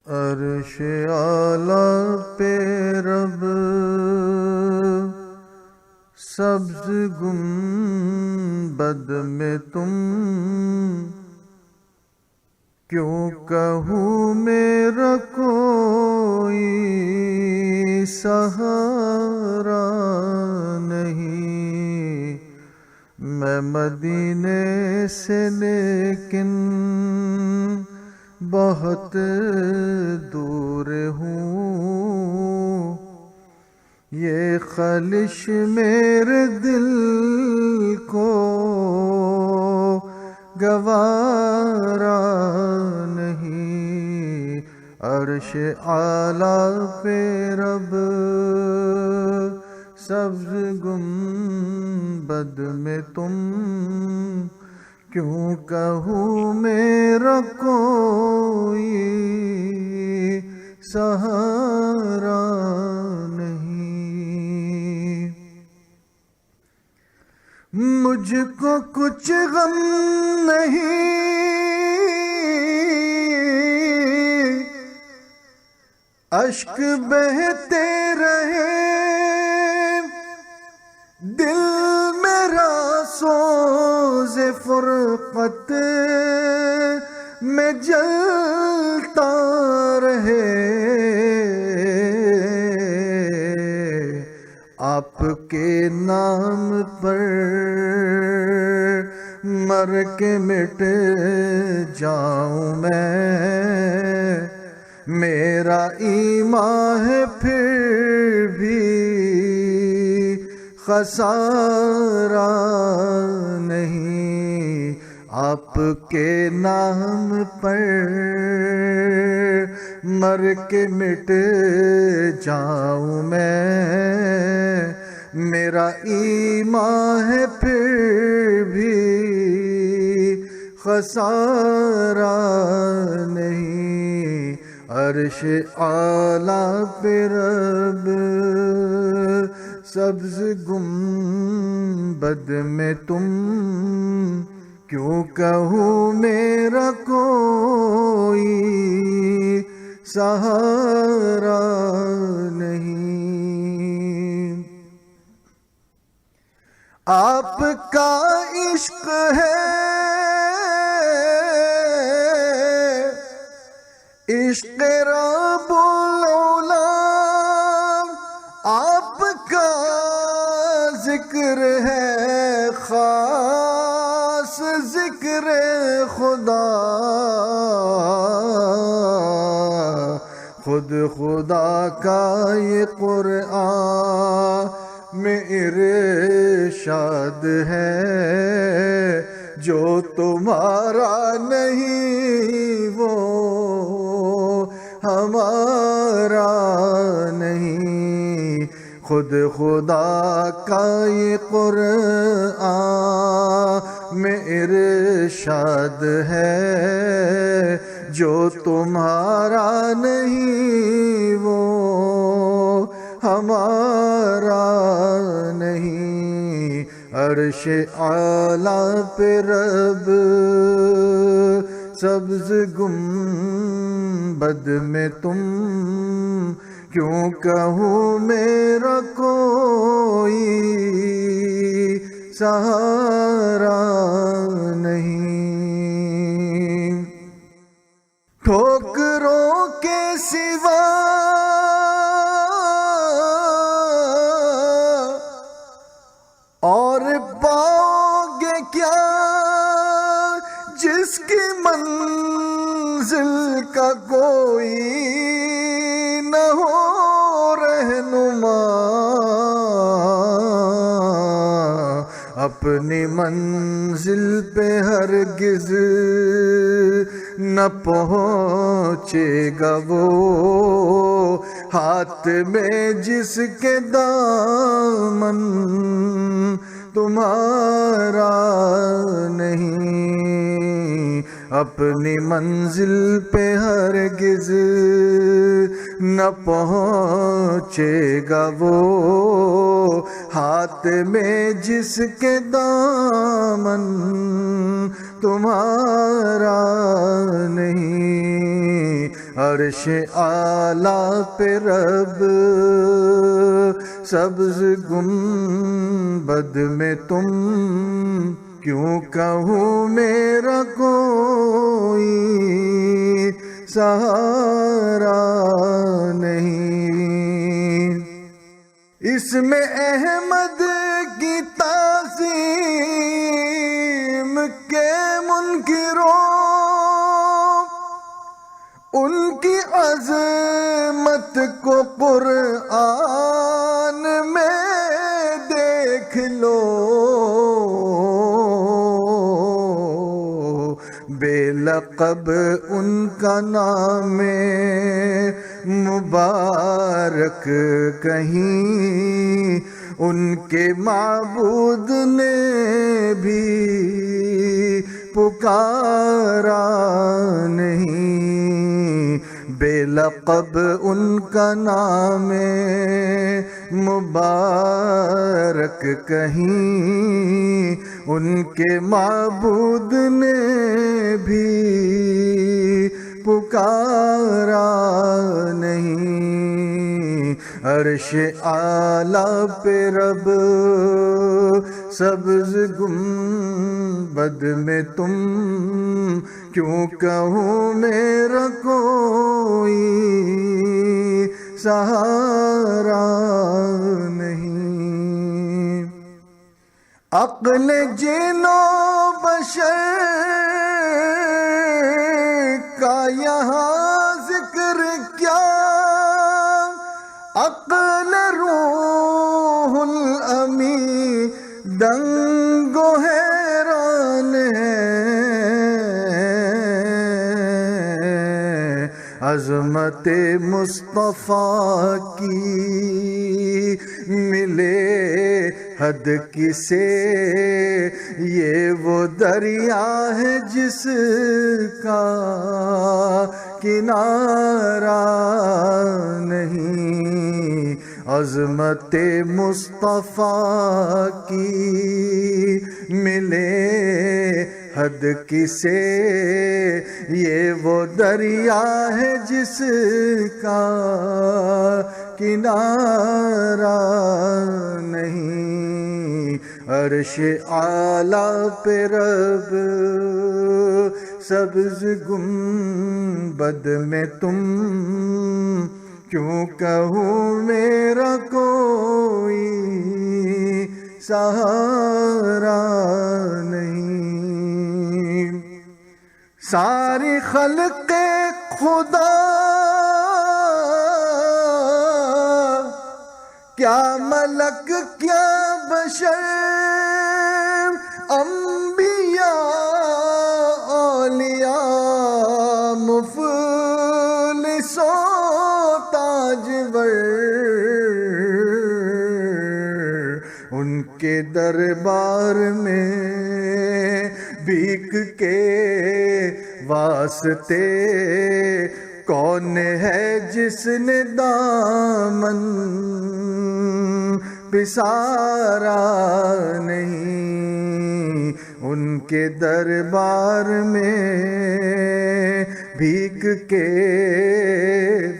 عرش اعلیٰ پہ رب سبز گنبد میں تم کیوں کہوں میرا کوئی سہارا نہیں، میں مدینے سے لیکن بہت دور ہوں، یہ خلش میرے دل کو گوارا نہیں، عرش اعلیٰ پہ رب سبز گنبد میں تم کیوں کہوں میرا کوئی سہارا نہیں، مجھ کو کچھ غم نہیں، اشک بہتے رہے، دل میرا سوز فرقت میں جلتا رہے، آپ کے نام پر مر کے مٹ جاؤں میں، میرا ایمان ہے پھر بھی خسارہ نہیں، آپ کے نام پر مر کے مٹ جاؤں میں، میرا ایمان ہے پھر بھی خسارہ نہیں، عرش اعلیٰ پہ رب سبز گنبد میں تم کیوں کہوں میرا کوئی سہارا نہیں، آپ کا عشق ہے عشق رب العالم، آپ کا ذکر ہے خاص ذکر خدا، خود خدا کا یہ قرآن میں ارشاد ہے، جو تمہارا نہیں وہ ہمارا نہیں، خود خدا کا یہ قرآن میں ارشاد ہے، جو تمہارا نہیں وہ ہمارا نہیں، عرش اعلیٰ پہ رب سبز گنبد میں تم کیوں کہوں میرا کوئی سہارا نہیں، ٹھوکروں کے سوا اور پاؤ گے کیا، جس کی منزل کا کوئی نہ ہو رہنما، اپنی منزل پہ ہرگز نہ پہنچے گا وہ، ہاتھ میں جس کے دامن تمہارا نہیں، اپنی منزل پہ ہرگز نہ پہنچے گا وہ، ہاتھ میں جس کے دامن تمہارا نہیں، عرش اعلیٰ پہ رب سبز گنبد میں تم، کیوں کہوں میرا کوئی سہارا نہیں۔ اس میں احمد کی تعظیم کے منکروں، ان کی عظمت کو قرآن میں دیکھ لو، بے لقب ان کا نام مبارک کہیں ان کے معبود نے بھی پکارا نہیں، بے لقب ان کا نام مبارک کہیں ان کے معبود نے بھی پکارا نہیں۔ عرش اعلیٰ پہ رب سبز گنبد میں تم، کیوں کہوں میرا کوئی سہارا نہیں۔ عقل جن و بشر کا یہاں ذکر کیا، عقل روح الامی دنگ و حیران ہے، عظمت مصطفیٰ کی ملے حد کسے، یہ وہ دریا ہے جس کا کنارہ نہیں، عظمت مصطفیٰ کی ملے حد کسے، یہ وہ دریا ہے جس کا کنارہ نہیں۔ عرش اعلیٰ پہ رب سبز گنبد میں تم، کیوں کہوں میرا کوئی سہارا نہیں۔ ساری خلق خدا کیا ملک کیا بشر، انبیاء اولیاء مفلس و تاجور، ان کے دربار میں بھیک کے واسطے کون ہے جس نے دامن پسارا نہیں، ان کے دربار میں بھیک کے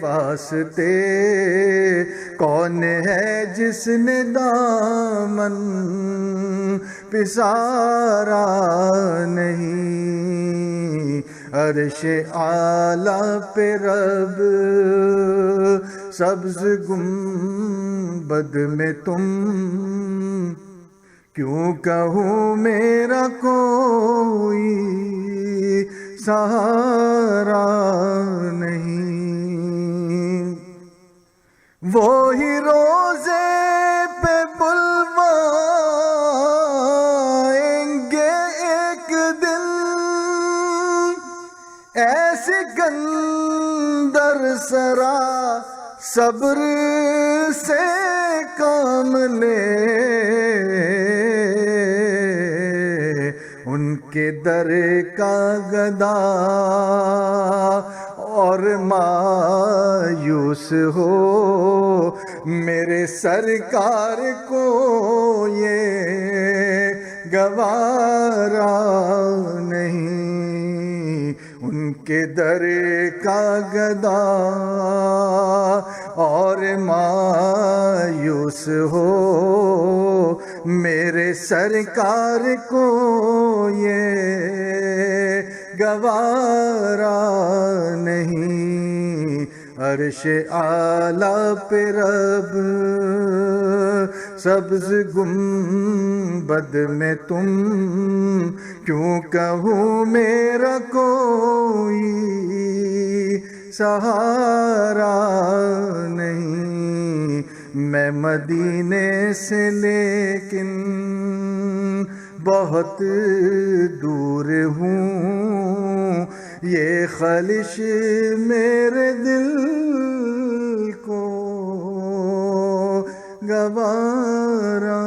واسطے کون ہے جس نے دامن پسارا نہیں۔ عرش اعلیٰ پہ رب سبز گنبد میں تم، کیوں کہوں میرا کوئی سہارا نہیں۔ وہی روزے پہ بلوائیں گے ایک دن، ایسے گندر سرا صبر سے کام لے، ان کے در کا گدا اور مایوس ہو، میرے سرکار کو یہ گوارا نہیں، ان کے در کا گدا اور مایوس ہو میرے سرکار کو یہ گوارا نہیں۔ عرش اعلیٰ پہ رب سبز گنبد میں تم کیوں کہوں میرا کوئی سہارا نہیں، میں مدینے سے لیکن بہت دور ہوں، یہ خلش میرے دل کو گوارا